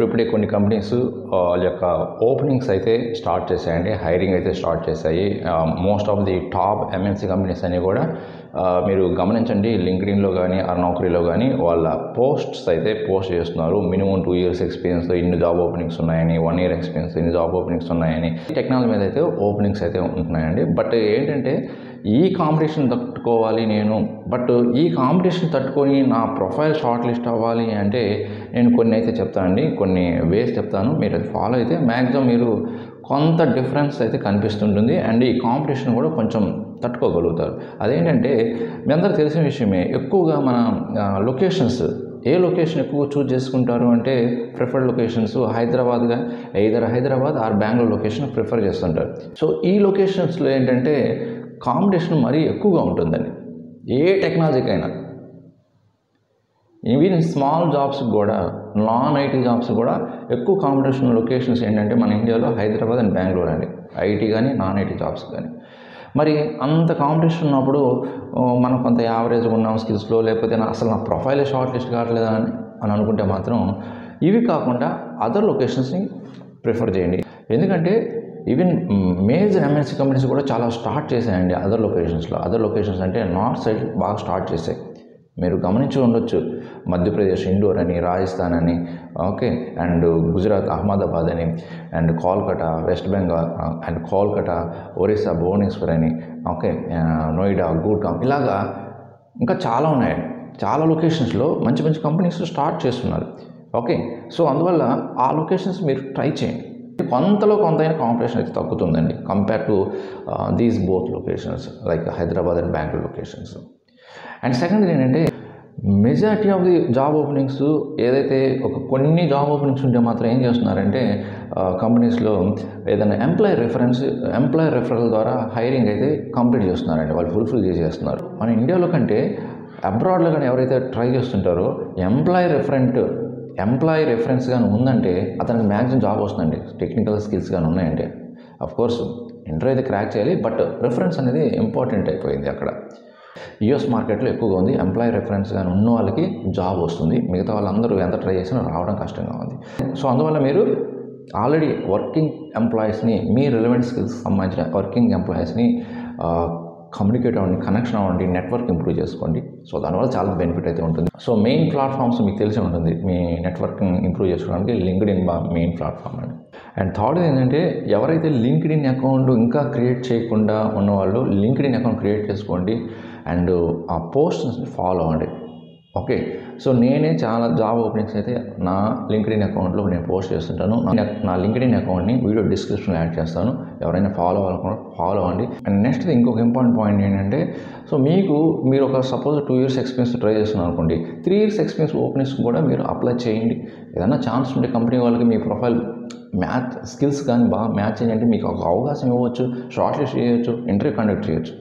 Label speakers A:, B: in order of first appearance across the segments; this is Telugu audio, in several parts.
A: ఇప్పుడిప్పుడే కొన్ని కంపెనీస్ వాళ్ళ యొక్క ఓపెనింగ్స్ అయితే స్టార్ట్ చేశాయండి, హైరింగ్ అయితే స్టార్ట్ చేశాయి. Most of the top MNC companies అన్నీ కూడా మీరు గమనించండి, లింక్డ్ఇన్లో కానీ నౌకరీలో కానీ వాళ్ళ పోస్ట్స్ అయితే పోస్ట్ చేస్తున్నారు. మినిమం 2 years ఎక్స్పీరియన్స్తో ఇన్ని జాబ్ ఓపెనింగ్స్ ఉన్నాయని, 1 year ఎక్స్పీరియన్స్ ఇన్ని జాబ్ ఓపెనింగ్స్ ఉన్నాయని టెక్నాలజీ మీద అయితే ఓపెనింగ్స్ అయితే ఉంటున్నాయండి. బట్ ఏంటంటే ఈ కాంపిటీషన్ తట్టుకోవాలి నేను, బట్ ఈ కాంపిటీషన్ తట్టుకొని నా ప్రొఫైల్ షార్ట్ లిస్ట్ అవ్వాలి అంటే నేను కొన్ని అయితే చెప్తానండి, కొన్ని వేస్ చెప్తాను. మీరు అది ఫాలో అయితే మ్యాక్సిమం మీరు కొంత డిఫరెన్స్ అయితే కనిపిస్తుంటుంది అండ్ ఈ కాంపిటీషన్ కూడా కొంచెం తట్టుకోగలుగుతారు. అదేంటంటే మీ అందరికీ తెలిసిన విషయమే, ఎక్కువగా మన లొకేషన్స్, ఏ లొకేషన్ ఎక్కువ చూజ్ చేసుకుంటారు అంటే ప్రిఫర్డ్ లొకేషన్స్ హైదరాబాద్గా, either Hyderabad or Bengaluru location prefer చేస్తుంటారు. సో ఈ లొకేషన్స్లో ఏంటంటే కాంపిటీషన్ మరీ ఎక్కువగా ఉంటుందండి. ఏ టెక్నాలజీకైనా, ఈవెన్ స్మాల్ జాబ్స్ కూడా, నాన్ ఐటీ జాబ్స్ కూడా ఎక్కువ కాంపిటీషన్ లొకేషన్స్ ఏంటంటే మన ఇండియాలో హైదరాబాద్ అండ్ బెంగళూరు అండి, ఐటీ కానీ నాన్ ఐటీ జాబ్స్ కానీ. మరి అంత కాంపిటీషన్ ఉన్నప్పుడు మనం కొంత యావరేజ్గా ఉన్నాం స్కిల్స్లో, లేకపోతే అసలు నా ప్రొఫైలే షార్ట్ లిస్ట్ కావట్లేదా అని అనుకుంటే మాత్రం ఇవి కాకుండా అదర్ లొకేషన్స్ని ప్రిఫర్ చేయండి. ఎందుకంటే ఈవెన్ మేజర్ ఎంఎన్సీ కంపెనీస్ కూడా చాలా స్టార్ట్ చేశాయండి అదర్ లొకేషన్స్లో. అదర్ లొకేషన్స్ అంటే నార్త్ సైడ్ బాగా స్టార్ట్ చేశాయి. మీరు గమనించి ఉండొచ్చు, మధ్యప్రదేశ్ ఇండోర్ అని, రాజస్థాన్ అని, ఓకే, అండ్ గుజరాత్ అహ్మదాబాద్ అని, అండ్ కోల్కతా వెస్ట్ బెంగాల్, అండ్ కోల్కతా ఒరిస్సా భువనేశ్వర్ అని, ఓకే, నోయిడా గూర్గాం, ఇలాగా ఇంకా చాలా ఉన్నాయి. చాలా లొకేషన్స్లో మంచి మంచి కంపెనీస్ స్టార్ట్ చేస్తున్నారు. ఓకే, సో అందువల్ల ఆ లొకేషన్స్ మీరు ట్రై చేయండి. కొంతలో కొంతైనా కాంపిటీషన్ అయితే తగ్గుతుందండి compare to these both locations like Hyderabad and Bengaluru locations. And second ఏంటంటే majority of the job openings ఏదైతే కొన్ని జాబ్ ఓపెనింగ్స్ ఉంటే మాత్రం ఏం చేస్తున్నారంటే కంపెనీస్లో ఏదైనా ఎంప్లాయీ రెఫరల్ ద్వారా హైరింగ్ అయితే కంప్లీట్ చేస్తున్నారండి, వాళ్ళు ఫుల్ఫిల్ చేసేస్తున్నారు. మన ఇండియాలో కంటే అబ్రాడ్లో కానీ ఎవరైతే ట్రై చేస్తుంటారో ఎంప్లాయీ రెఫరెన్స్ కానీ ఉందంటే అతనికి మ్యాక్సిమం జాబ్ వస్తుందండి, టెక్నికల్ స్కిల్స్ కానీ ఉన్నాయంటే. అఫ్కోర్స్ ఇంటర్వ్యూ అయితే క్రాక్ చేయాలి, బట్ రెఫరెన్స్ అనేది ఇంపార్టెంట్ అయిపోయింది అక్కడ. యూఎస్ మార్కెట్లో ఎక్కువగా ఉంది, ఎంప్లాయీ రెఫరెన్స్ కానీ ఉన్న వాళ్ళకి జాబ్ వస్తుంది, మిగతా వాళ్ళందరూ ఎంత ట్రై చేసినా రావడం కష్టంగా ఉంది. సో అందువల్ల మీరు ఆల్రెడీ వర్కింగ్ ఎంప్లాయీస్ని, మీ రిలవెంట్ స్కిల్స్ సంబంధించిన వర్కింగ్ ఎంప్లాయీస్ని కమ్యూనికేట్ అవ్వండి, కనెక్షన్ అవ్వండి, నెట్వర్క్ ఇంప్రూవ్ చేసుకోండి. సో దానివల్ల చాలా బెనిఫిట్ అయితే ఉంటుంది. సో మెయిన్ ప్లాట్ఫామ్స్ మీకు తెలిసి ఉంటుంది, మీ నెట్వర్కింగ్ ఇంప్రూవ్ చేసుకోవడానికి లింక్డ్ఇన్ మెయిన్ ప్లాట్ఫామ్ అండి. అండ్ థర్డ్ ఏంటంటే ఎవరైతే లింక్డ్ఇన్ అకౌంట్ ఇంకా క్రియేట్ చేయకుండా ఉన్నవాళ్ళు లింక్డ్ఇన్ అకౌంట్ క్రియేట్ చేసుకోండి అండ్ ఆ పోస్ట్స్ని ఫాలో అవ్వండి. ఓకే, సో నేనే చాలా జాబ్ ఓపెనింగ్స్ అయితే నా లింక్డ్ఇన్ అకౌంట్లో నేను పోస్ట్ చేస్తుంటాను. నా లింక్డ్ఇన్ అకౌంట్ని వీడియో డిస్క్రిప్షన్లో యాడ్ చేస్తాను, ఎవరైనా ఫాలో అవ్వాలనుకున్నా ఫాలో అవ్వండి. అండ్ నెక్స్ట్ ఇంకొక ఇంపార్టెంట్ పాయింట్ ఏంటంటే, సో మీరు ఒక సపోజ్ 2 years ఎక్స్పీరియన్స్ ట్రై చేస్తున్నారు అనుకోండి, 3 years ఎక్స్పీరియన్స్ ఓపెనింగ్స్ కూడా మీరు అప్లై చేయండి. ఏదైనా ఛాన్స్ ఉంటే కంపెనీ వాళ్ళకి మీ ప్రొఫైల్ స్కిల్స్ కానీ బాగా మ్యాచ్ చేయండి, మీకు ఒక అవకాశం ఇవ్వచ్చు, షార్ట్ లిస్ట్ చేయొచ్చు, ఇంటర్వ్యూ కండక్ట్ చేయొచ్చు.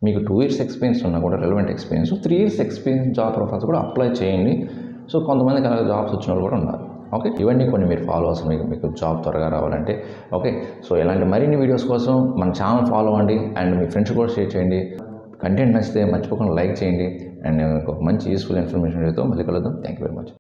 A: మీకు 2 years ఎక్స్పీరియన్స్ ఉన్నా కూడా relevant experience, 3 years experience job profiles కూడా అప్లై చేయండి. సో కొంతమందికి అలా జాబ్స్ వచ్చిన వాళ్ళు కూడా ఉన్నారు. ఓకే, ఇవన్నీ కొన్ని మీరు ఫాలో అవసరం మీకు జాబ్ త్వరగా రావాలంటే. ఓకే, సో ఇలాంటి మరిన్ని వీడియోస్ కోసం మన ఛానల్ ఫాలో అవ్వండి అండ్ మీ ఫ్రెండ్స్ కూడా షేర్ చేయండి. కంటెంట్ నచ్చితే మర్చిపోకుండా లైక్ చేయండి అండ్ ఒక మంచి యూస్ఫుల్ ఇన్ఫర్మేషన్ వీడియోతో మళ్ళీ కలుద్దాం. Thank you very much.